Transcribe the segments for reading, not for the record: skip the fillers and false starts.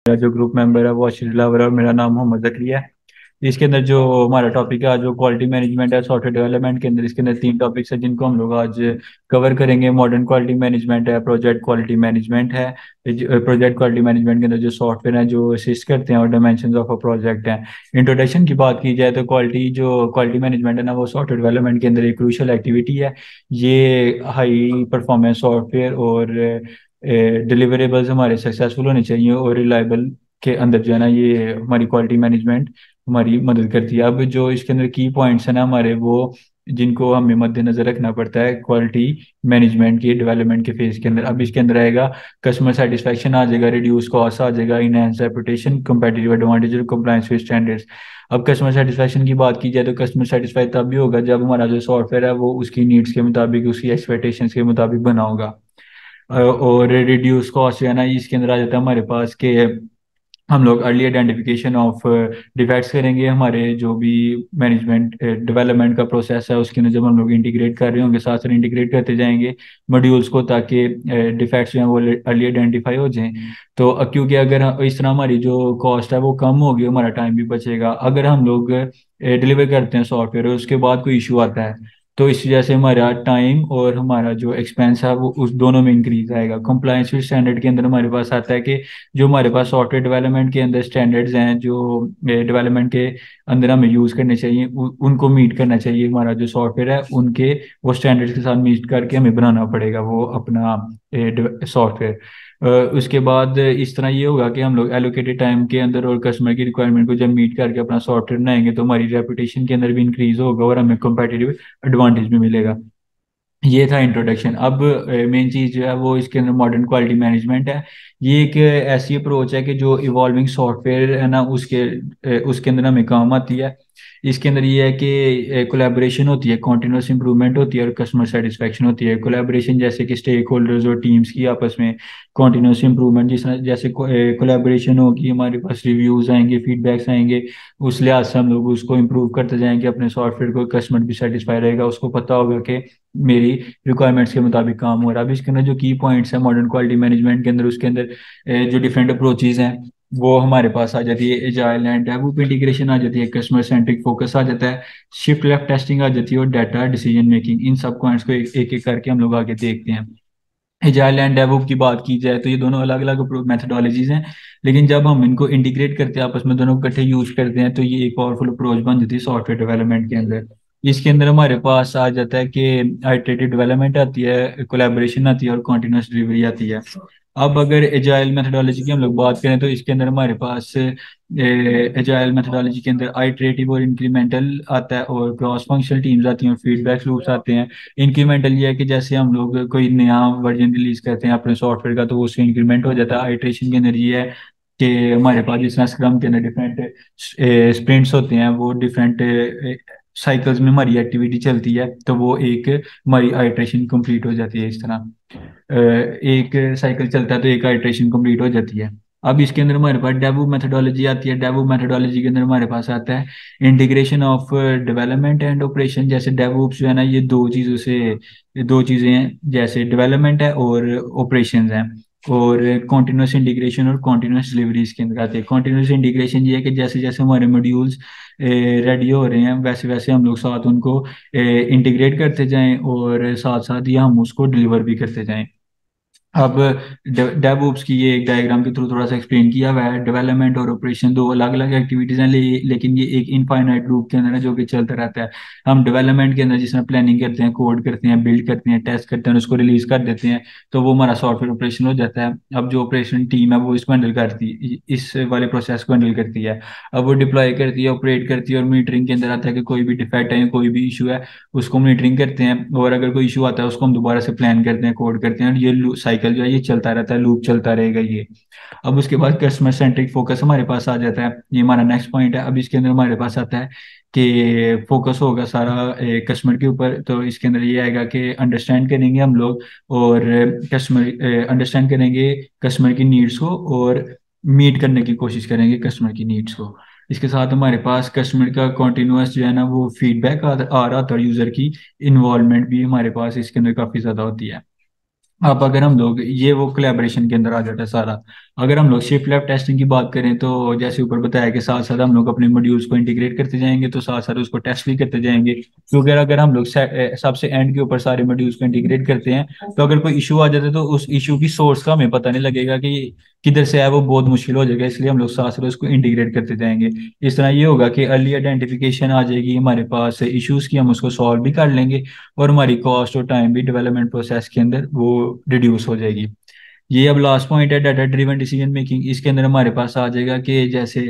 मेरा जो group member है वो अर्शद दिलावर है और मेरा नाम मोहम्मद जकरिया है। इसके अंदर जो हमारा टॉपिक है जो क्वालिटी मैनेजमेंट है सॉफ्टवेयर डेवलपमेंट के अंदर, इसके अंदर तीन टॉपिक्स हैं जिनको हम लोग आज कवर करेंगे। मॉडर्न क्वालिटी मैनेजमेंट है, प्रोजेक्ट क्वालिटी मैनेजमेंट है। प्रोजेक्ट क्वालिटी मैनेजमेंट के अंदर जो सॉफ्टवेयर हैं जो असिस्ट करते हैं और डायमेंशन ऑफ अ प्रोजेक्ट हैं। इंट्रोडक्शन की बात की जाए तो क्वालिटी मैनेजमेंट है ना, वो सॉफ्टवेयर डेवलपमेंट के अंदर एक क्रूशियल एक्टिविटी है। ये हाई परफॉर्मेंस सॉफ्टवेयर और डिलीवरेबल्स हमारे सक्सेसफुल होने चाहिए और रिलायबल के अंदर जो है ना, ये हमारी क्वालिटी मैनेजमेंट हमारी मदद करती है। अब जो इसके अंदर की पॉइंट्स है ना हमारे, वो जिनको हमें मद्देनजर रखना पड़ता है क्वालिटी मैनेजमेंट की डेवलपमेंट के फेज के अंदर। अब इसके अंदर आएगा कस्टमर सेटिस्फेक्शन आ जाएगा, रिड्यूस कॉस्ट आ जाएगा, इनहेंस रेपुटेशन, कंपेटिटिव एडवांटेज और कंप्लायंस विद स्टैंडर्ड्स। अब कस्टमर सेटिस्फेक्शन की बात की जाए तो कस्टमर सेटिस्फाइड तब भी होगा जब हमारा जो सॉफ्टवेयर है वो उसकी नीड्स के मुताबिक, उसकी एक्सपेक्टेशंस के मुताबिक बना होगा। और रिड्यूस कॉस्ट जो है ना, इसके अंदर आ जाता है हमारे पास के हम लोग अर्ली आइडेंटिफिकेशन ऑफ डिफेक्ट्स करेंगे। हमारे जो भी मैनेजमेंट डेवलपमेंट का प्रोसेस है उसके अंदर जब हम लोग इंटीग्रेट कर रहे होंगे, साथ साथ इंटीग्रेट करते जाएंगे मॉड्यूल्स को, ताकि डिफेक्ट्स जो हैं वो अर्ली आइडेंटिफाई हो जाएं। तो क्योंकि अगर इस तरह हमारी जो कॉस्ट है वो कम होगी, हमारा टाइम भी बचेगा। अगर हम लोग डिलीवर करते हैं सॉफ्टवेयर और उसके बाद कोई इशू आता है तो इस वजह से हमारा टाइम और हमारा जो एक्सपेंस है वो उस दोनों में इंक्रीज आएगा। कंप्लायंस विद स्टैंडर्ड के अंदर हमारे पास आता है कि जो हमारे पास सॉफ्टवेयर डेवलपमेंट के अंदर स्टैंडर्ड्स हैं जो डेवलपमेंट के अंदर हमें यूज़ करने चाहिए, उनको मीट करना चाहिए। हमारा जो सॉफ्टवेयर है उनके वो स्टैंडर्ड्स के साथ मीट करके हमें बनाना पड़ेगा वो अपना सॉफ्टवेयर। उसके बाद इस तरह ये होगा कि हम लोग एलोकेटेड टाइम के अंदर और कस्टमर की रिक्वायरमेंट को जब मीट करके अपना सॉफ्टवेयर बनाएंगे तो हमारी रेपुटेशन के अंदर भी इंक्रीज होगा और हमें कंपेटिटिव एडवांटेज भी मिलेगा। ये था इंट्रोडक्शन। अब मेन चीज़ जो है वो इसके अंदर मॉडर्न क्वालिटी मैनेजमेंट है। ये एक ऐसी अप्रोच है कि जो इवॉल्विंग सॉफ्टवेयर है ना उसके अंदर हमें काम आती है। इसके अंदर ये है कि कोलैबोरेशन होती है, कॉन्टिन्यूस इंप्रूवमेंट होती है और कस्टमर सेटिस्फेक्शन होती है। कोलैबोरेशन जैसे कि स्टेक होल्डर्स और टीम्स की आपस में कॉन्टिन्यूस इंप्रूवमेंट, जिस जैसे कोलैबोरेशन होगी, हमारे पास रिव्यूज आएंगे, फीडबैक्स आएंगे, उस लिहाज से हम लोग उसको इम्प्रूव करते जाएंगे अपने सॉफ्टवेयर को। कस्टमर भी सेटिस्फाई रहेगा, उसको पता होगा कि मेरी रिक्वायरमेंट्स के मुताबिक काम हो रहा है। अब इसके अंदर जो की पॉइंट्स है मॉडर्न क्वालिटी मैनेजमेंट के अंदर, उसके अंदर जो डिफरेंट अप्रोचेज हैं वो हमारे पास आ जाती है। एजाइल एंड डेवलप इंटीग्रेशन आ जाती है, कस्टमर सेंट्रिक फोकस आ जाता है, शिफ्ट लेफ्ट टेस्टिंग आ जाती है और डाटा डिसीजन मेकिंग। इन सब पॉइंट्स को एक एक करके हम लोग आगे देखते हैं। एजाइल एंड डेवलप की बात की जाए तो ये दोनों अलग अलग मेथडोलॉजीज हैं, लेकिन जब हम इनको इंटीग्रेट करते हैं आपस में, दोनों को इकट्ठे यूज करते हैं तो ये एक पावरफुल अप्रोच बन जाती है सॉफ्टवेयर डेवलपमेंट के अंदर। इसके अंदर हमारे पास आ जाता है कि आइटरेटिव डेवलपमेंट आती है, कोलैबोरेशन आती है और कॉन्टिन्यूस डिलीवरी आती है। अब अगर एजाइल मेथडोलॉजी की हम लोग बात करें तो इसके अंदर हमारे पास एजाइल मेथडोलॉजी के अंदर आइटरेटिव और इंक्रीमेंटल आता है और क्रॉस फंक्शनल टीम्स आती हैं और फीडबैक लूप्स आते हैं। इंक्रीमेंटल ये है कि जैसे हम लोग कोई नया वर्जन रिलीज करते हैं अपने सॉफ्टवेयर का तो उससे इंक्रीमेंट हो जाता है। आइटरेशन के अंदर ये है कि हमारे पास जिस तरह स्क्रम के अंदर डिफरेंट स्प्रिंट्स होते हैं, वो डिफरेंट साइकिल्स में हमारी एक्टिविटी चलती है, तो वो एक हमारी आइटरेशन कंप्लीट हो जाती है। इस तरह एक साइकिल चलता है तो एक आइटरेशन कंप्लीट हो जाती है। अब इसके अंदर हमारे पास डेवलप मेथोडोलॉजी आती है। डेवलप मेथोडोलॉजी के अंदर हमारे पास आता है integration of development and operation. जैसे डेवोप्स जो है ना, ये दो चीज़ें हैं, जैसे डेवलपमेंट है और ऑपरेशंस हैं। और कॉन्टिन्यूस इंटीग्रेशन और कॉन्टिन्यूस डिलीवरी इसके अंदर आती है। कॉन्टिन्यूस इंटीग्रेशन ये है कि जैसे जैसे हमारे मॉड्यूल्स रेडी हो रहे हैं वैसे वैसे हम लोग साथ उनको इंटीग्रेट करते जाएं और साथ साथ ही हम उसको डिलीवर भी करते जाएं। अब डेवऑप्स की ये एक डायग्राम के थ्रू थोड़ा सा एक्सप्लेन किया हुआ है। डेवलपमेंट और ऑपरेशन दो अलग अलग एक्टिविटीज हैं, लेकिन ये एक इनफाइनाइट लूप के अंदर है जो कि चलता रहता है। हम डेवलपमेंट के अंदर जिसमें प्लानिंग करते हैं, कोड करते हैं, बिल्ड करते हैं, टेस्ट करते हैं, उसको रिलीज कर देते हैं, तो वो हमारा सॉफ्टवेयर ऑपरेशन हो जाता है। अब जो ऑपरेशन टीम है वो इसको हैंडल करती है, इस वाले प्रोसेस को हैंडल करती है। अब वो डिप्लॉय करती है, ऑपरेट करती है और मीटरिंग के अंदर आता है कि कोई भी डिफेक्ट है, कोई भी इशू है, उसको मॉनिटरिंग करते हैं और अगर कोई इशू आता है उसको हम दोबारा से प्लान करते हैं, कोड करते हैं और ये साइकिल जो है ये चलता रहता है, लूप चलता रहेगा ये। अब उसके बाद कस्टमर सेंट्रिक फोकस हमारे पास आ जाता है, ये हमारा नेक्स्ट पॉइंट है। अब इसके अंदर हमारे पास आता है कि फोकस होगा सारा कस्टमर के ऊपर। तो इसके अंदर ये आएगा कि अंडरस्टैंड करेंगे हम लोग और कस्टमर अंडरस्टैंड करेंगे कस्टमर की नीड्स को और मीट करने की कोशिश करेंगे कस्टमर की नीड्स को। इसके साथ हमारे पास कस्टमर का कॉन्टिन्यूस जो है ना वो फीडबैक आ रहा था और यूजर की इन्वॉल्वमेंट भी हमारे पास इसके अंदर काफी ज्यादा होती है। अब अगर हम लोग ये वो कोलैबोरेशन के अंदर आ जाता है सारा। अगर हम लोग शिफ्ट लेफ्ट टेस्टिंग की बात करें तो जैसे ऊपर बताया कि साथ साथ हम लोग अपने मॉड्यूल्स को इंटीग्रेट करते जाएंगे, तो साथ साथ उसको टेस्ट भी करते जाएंगे, क्योंकि अगर हम लोग सबसे एंड के ऊपर सारे मॉड्यूल्स को इंटीग्रेट करते हैं तो अगर कोई इशू आ जाता है तो उस इशू की सोर्स का हमें पता नहीं लगेगा कि किधर से है, वो बहुत मुश्किल हो जाएगा। इसलिए हम लोग साथ साथ उसको इंटीग्रेट करते जाएंगे। इस तरह ये होगा कि अर्ली आइडेंटिफिकेशन आ जाएगी हमारे पास इश्यूज की, हम उसको सॉल्व भी कर लेंगे और हमारी कॉस्ट और टाइम भी डेवलपमेंट प्रोसेस के अंदर वो रिड्यूस हो जाएगी। ये अब लास्ट पॉइंट है, डाटा ड्रिवन डिसीजन मेकिंग। इसके अंदर हमारे पास आ जाएगा कि जैसे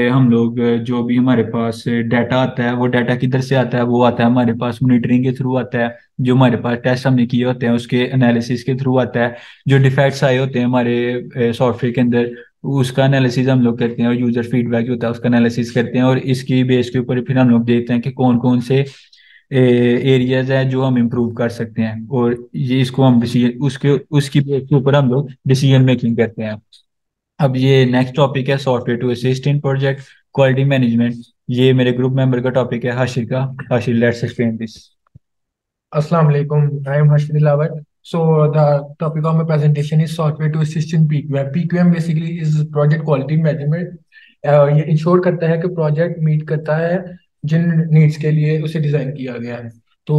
हम लोग जो भी हमारे पास डाटा आता है, वो डाटा किधर से आता है, वो आता है हमारे पास मॉनिटरिंग के थ्रू आता है। जो हमारे पास टेस्ट हमने किए होते हैं उसके एनालिसिस के थ्रू आता है। जो डिफेक्ट्स आए होते हैं हमारे सॉफ्टवेयर के अंदर, उसका एनालिसिस हम लोग करते हैं, और यूजर फीडबैक जो होता है उसका एनालिसिस करते हैं, और इसकी बेस के ऊपर फिर हम लोग देखते हैं कि कौन कौन से एरियाज है जो हम इम्प्रूव कर सकते हैं, और ये इसको हम डिसीजन उसके उसकी बेस के ऊपर हम लोग डिसीजन मेकिंग करते हैं। अब ये नेक्स्ट टॉपिक है software to assist in project quality management. ये मेरे ग्रुप मेंबर का टॉपिक है, हाशिर का। Hashir, let's explain this. Assalamu alaikum. I am Harshit Dilawar. So the topic of my presentation is software to assist in PQM. PQM basically is project quality management. ये ensure करता है कि project meet करता है जिन needs के लिए उसे design किया गया है। तो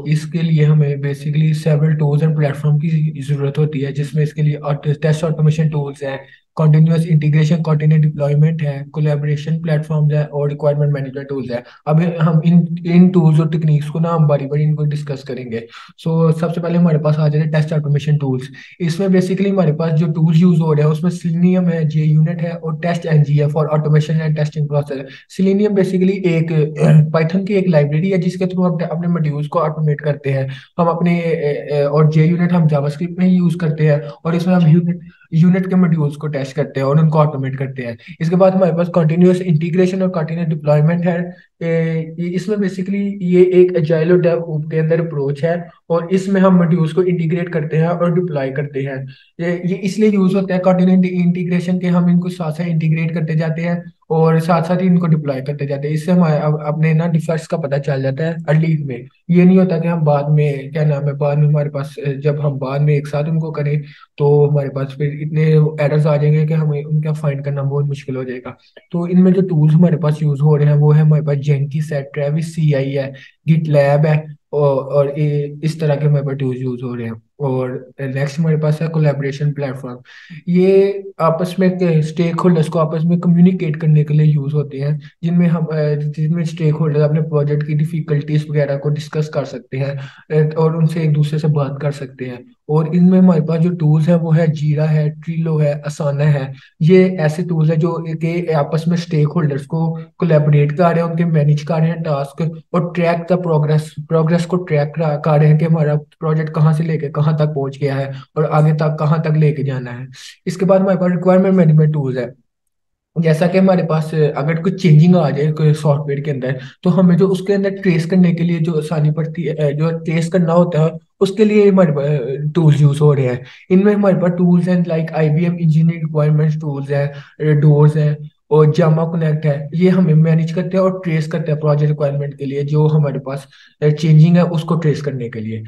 इसके लिए हमें basically several tools and platform की जरूरत होती है, जिसमें इसके लिए टेस्ट ऑटोमेशन टूल्स हैं, कॉन्टिन्यूस इंटीग्रेशन कॉन्टिन्यूस डिप्लॉयमेंट है, कोलैबोरेशन प्लेटफॉर्म्स है और रिक्वायरमेंट मैनेजमेंट टूल्स है। अब हम इन इन टूल्स और टेक्निक्स को ना हम बारी बारी इनको डिस्कस करेंगे। सबसे पहले हमारे पास आ जाते हैं टेस्ट ऑटोमेशन टूल्स। इसमें बेसिकली हमारे पास जो टूल्स यूज हो रहे हैं उसमें सिलेनियम है, जे यूनिट है और टेस्ट एनजी है for automation and testing process. Selenium basically एक पाइथन की एक लाइब्रेरी है जिसके थ्रू हम अपने मॉड्यूल्स को ऑटोमेट करते हैं। हम अपने और जे यूनिट हम जावास्क्रिप्ट में ही यूज करते हैं, और इसमें हम यूनिट यूनिट के मॉड्यूल्स को टेस्ट करते हैं और उनको ऑटोमेट करते हैं। इसके बाद हमारे पास कंटिन्यूअस इंटीग्रेशन और कंटिन्यूअस डिप्लॉयमेंट है। इसमें बेसिकली ये एक एजाइल और डेव के अंदर अप्रोच है, और इसमें हम मॉड्यूल्स को इंटीग्रेट करते हैं और डिप्लॉय करते हैं। ये इसलिए यूज होता है कंटिन्यूअस इंटीग्रेशन के, हम इनको साथ साथ इंटीग्रेट करते जाते हैं और साथ साथ ही इनको डिप्लॉय करते जाते हैं। इससे हमारे अपने ना डिफेक्ट्स का पता चल जाता है अर्ली में। ये नहीं होता कि हम बाद में क्या नाम है बाद में हमारे पास जब हम बाद में एक साथ उनको करें तो हमारे पास फिर इतने एरर्स आ जाएंगे कि हमें उनका फाइंड करना बहुत मुश्किल हो जाएगा। तो इनमें जो टूल्स हमारे पास यूज हो रहे हैं वो है हमारे पास जेंकिस है, ट्रेविस सीआई है, गिट लैब है, और इस तरह के हमारे पास टूल्स यूज हो रहे हैं। और नेक्स्ट हमारे पास है कोलैबोरेशन प्लेटफॉर्म। ये आपस में स्टेक होल्डर्स को आपस में कम्युनिकेट करने के लिए यूज होते हैं, जिनमें स्टेक होल्डर अपने प्रोजेक्ट की डिफिकल्टीज वगैरह को डिस्कस कर सकते हैं और उनसे एक दूसरे से बात कर सकते हैं। और इनमें हमारे पास जो टूल्स हैं वो है जीरा है, ट्रिलो है, असाना है। ये ऐसे टूल्स हैं जो कि आपस में स्टेक होल्डर्स को कोलैबोरेट कर रहे हैं, उनके मैनेज कर रहे हैं टास्क, और ट्रैक द प्रोग्रेस प्रोग्रेस को ट्रैक कर रहे हैं कि हमारा प्रोजेक्ट कहाँ से लेके कहाँ तक पहुंच गया है और आगे तक कहाँ तक लेके जाना है। इसके बाद हमारे पास रिक्वायरमेंट मैनेजमेंट टूल्स है। जैसा कि हमारे पास अगर कुछ चेंजिंग आ जाए कोई सॉफ्टवेयर के अंदर, तो हमें जो उसके अंदर ट्रेस करने के लिए जो आसानी पड़ती है, जो ट्रेस करना होता है, उसके लिए हमारे टूल्स यूज हो रहे हैं। इनमें हमारे पास टूल्स हैं like IBM engineering requirements tools है, डोर्स है और जामा कनेक्ट है। ये हमें मैनेज करते हैं और ट्रेस करते हैं प्रोजेक्ट रिक्वायरमेंट के लिए, जो हमारे पास चेंजिंग है उसको ट्रेस करने के लिए।